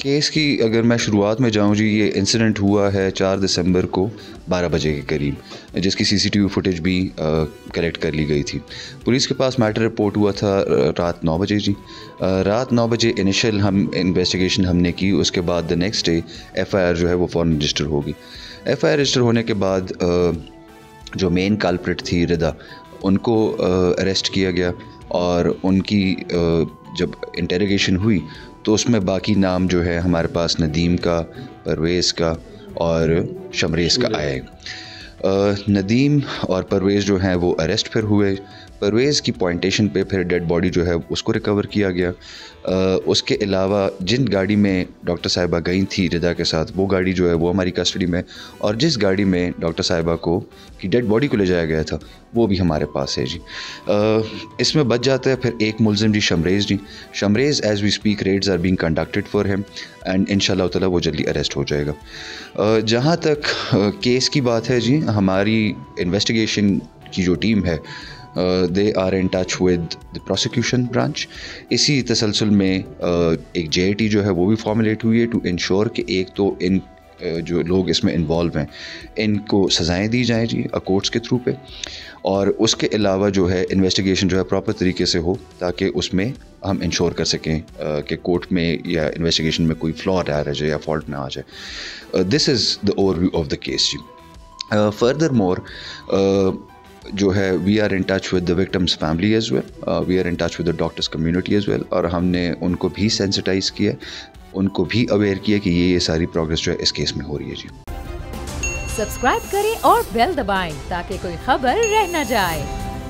Case की अगर मैं शुरुआत में जाऊं जी, ये इंसिडेंट हुआ है 4 दिसंबर को 12 बजे के करीब, जिसकी सीसीटीवी फुटेज भी कलेक्ट कर ली गई थी। पुलिस के पास मैटर रिपोर्ट हुआ था रात 9 बजे जी। रात 9 बजे इनिशियल हम इन्वेस्टिगेशन हमने की। उसके बाद द नेक्स्ट डे एफआईआर जो है वो फ़ौरन रजिस्टर होगी। एफआईआर रजिस्टर होने के बाद जो मेन कल्प्रिट थी रिदा, उनको अरेस्ट किया गया और उनकी जब इंटेरोगेशन हुई तो उसमें बाकी नाम जो है हमारे पास नदीम का, परवेज़ का और शमरेज़ का आया है। नदीम और परवेज़ जो हैं वो अरेस्ट फिर हुए। परवेज़ की पॉइंटेशन पे फिर डेड बॉडी जो है उसको रिकवर किया गया। उसके अलावा जिन गाड़ी में डॉक्टर साहिबा गई थी रिदा के साथ, वो गाड़ी जो है वो हमारी कस्टडी में, और जिस गाड़ी में डॉक्टर साहिबा को की डेड बॉडी को ले जाया गया था वो भी हमारे पास है जी। इसमें बच जाता है फिर एक मुलजिम जी, Shamrez ji. Shamrez as we speak raids are being conducted for him and इंशाल्लाह ताला वो जल्दी अरेस्ट हो जाएगा। जहाँ तक केस की बात है जी, हमारी इन्वेस्टिगेशन की जो टीम है they are in touch with the prosecution branch. इसी तसलसल में एक JIT जो है वो भी फॉर्मुलेट हुई है टू इंश्योर कि एक तो इन जो लोग इसमें इन्वॉल्व हैं इनको सज़ाएं दी जाएं जी कोर्ट्स के थ्रू पे, और उसके अलावा जो है इन्वेस्टिगेशन जो है प्रॉपर तरीके से हो ताकि उसमें हम इंश्योर कर सकें कि कोर्ट में या इन्वेस्टिगेशन में कोई फ्लॉ आ रह जाए या फॉल्ट ना आ जाए। This is the overview of the case जी। फर्दर मोर जो है we are in touch with the victims family as well, we are in touch with the doctors community as well, और हमने उनको भी सेंसिटाइज़ किया, उनको भी अवेयर किया कि ये सारी प्रोग्रेस जो है इस केस में हो रही है जी। सब्सक्राइब करें और बेल दबाएं ताकि कोई खबर रह न जाए।